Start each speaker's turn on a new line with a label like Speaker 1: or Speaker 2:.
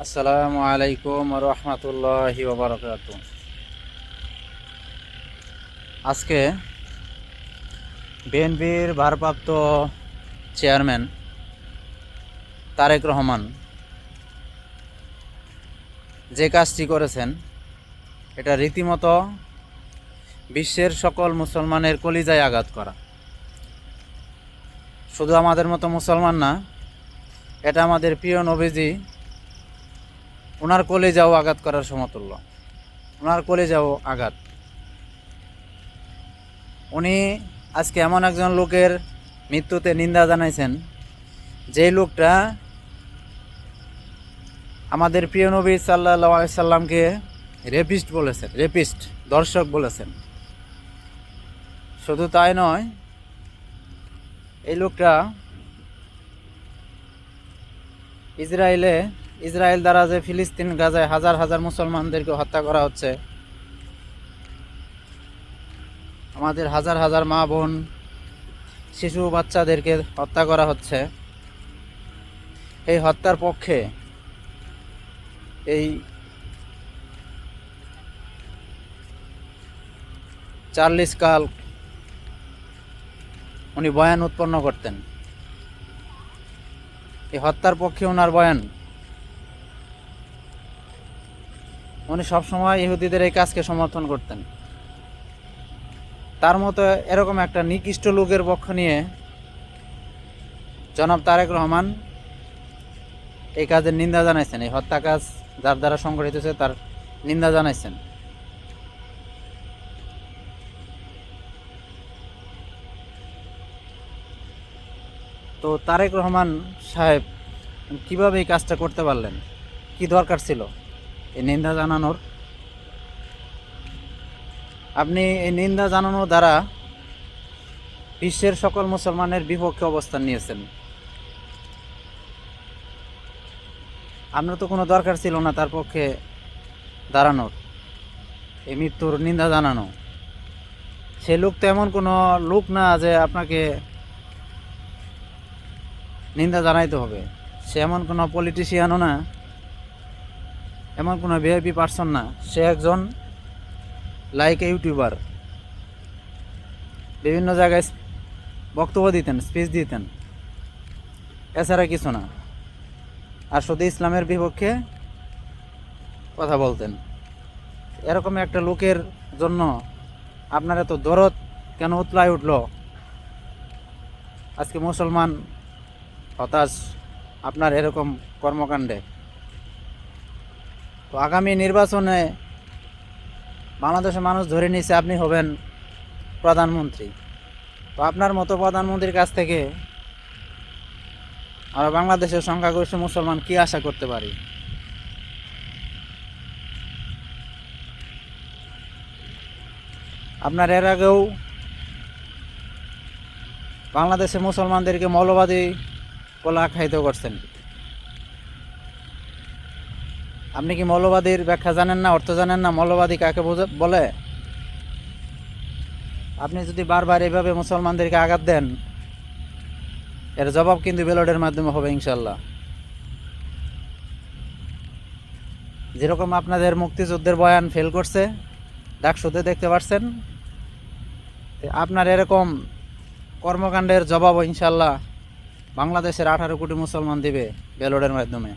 Speaker 1: আসসালামু আলাইকুম রহমতুল্লাহি ওবরাকাতু। আজকে বিএনপির ভারপ্রাপ্ত চেয়ারম্যান তারেক রহমান যে কাজটি করেছেন, এটা রীতিমতো বিশ্বের সকল মুসলমানের কলিজায় আঘাত করা। শুধু আমাদের মতো মুসলমান না, এটা আমাদের প্রিয় নবীজি ওনার কলিজাও আঘাত করার সমতুল্য। ওনার কলিজাও আঘাত। উনি আজকে এমন একজন লোকের মৃত্যুতে নিন্দা জানাইছেন, যেই লোকটা আমাদের প্রিয় নবী সাল্লাল্লাহু আলাইহি সাল্লামকে রেপিস্ট বলেছেন, রেপিস্ট দর্শক বলেছেন। শুধু তাই নয়, এই লোকটা ইসরায়েল দ্বারা যে ফিলিস্তিন গাজায় হাজার হাজার মুসলমানদেরকে হত্যা করা হচ্ছে, আমাদের হাজার হাজার মা বোন শিশু বাচ্চাদেরকে হত্যা করা হচ্ছে, এই হত্যার পক্ষে এই চার্লিস কাল উনি বয়ান উৎপন্ন করতেন। এই হত্যার পক্ষে ওনার বয়ান। উনি সবসময় ইহুদিদের এই কাজকে সমর্থন করতেন। তার মতো এরকম একটা নিকৃষ্ট লোকের পক্ষ নিয়ে জনাব তারেক রহমান এই কাজের নিন্দা জানাইছেন। এই হত্যা কাজ যার দ্বারা সংগঠিত হয়েছে তার নিন্দা জানাইছেন। তো তারেক রহমান সাহেব কিভাবে এই কাজটা করতে পারলেন? কি দরকার ছিল এই নিন্দা জানানোর? আপনি এই নিন্দা জানানোর দ্বারা বিশ্বের সকল মুসলমানের বিপক্ষে অবস্থান নিয়েছেন। আপনার তো কোনো দরকার ছিল না তার পক্ষে দাঁড়ানোর, এই মৃত্যুর নিন্দা জানানো। সে লোক তো এমন কোনো লোক না যে আপনাকে নিন্দা জানাইতে হবে। সে এমন কোনো পলিটিশিয়ানও না, এমন কোনো ভিআইপি পার্সন না। সে একজন লাইক ইউটিউবার, বিভিন্ন জায়গায় বক্তব্য দিতেন, স্পিচ দিতেন, এছাড়া কিছু না। আর শুধু ইসলামের বিপক্ষে কথা বলতেন। এরকম একটা লোকের জন্য আপনার এত দরদ কেন উতলায় উঠল? আজকে মুসলমান হতাশ আপনার এরকম কর্মকাণ্ডে। তো আগামী নির্বাচনে বাংলাদেশের মানুষ ধরে নিয়েছে আপনি হবেন প্রধানমন্ত্রী। তো আপনার মতো প্রধানমন্ত্রীর কাছ থেকে আমরা বাংলাদেশের সংখ্যাগরিষ্ঠ মুসলমান কি আশা করতে পারি? আপনার এর আগেও বাংলাদেশের মুসলমানদেরকে মৌলবাদী বলে আখ্যায়িত করছেন। আপনি কি মৌলবাদীর ব্যাখ্যা জানেন না, অর্থ জানেন না? মৌলবাদী কাকে বলে? আপনি যদি বারবার এভাবে মুসলমানদেরকে আঘাত দেন, এর জবাব কিন্তু ব্যালটের মাধ্যমে হবে ইনশাল্লাহ। যেরকম আপনাদের মুক্তিযুদ্ধের বয়ান ফেল করছে, ডাকসুতে দেখতে পাচ্ছেন, আপনার এরকম কর্মকাণ্ডের জবাবও ইনশাল্লাহ বাংলাদেশের 18 কোটি মুসলমান দিবে ব্যালটের মাধ্যমে।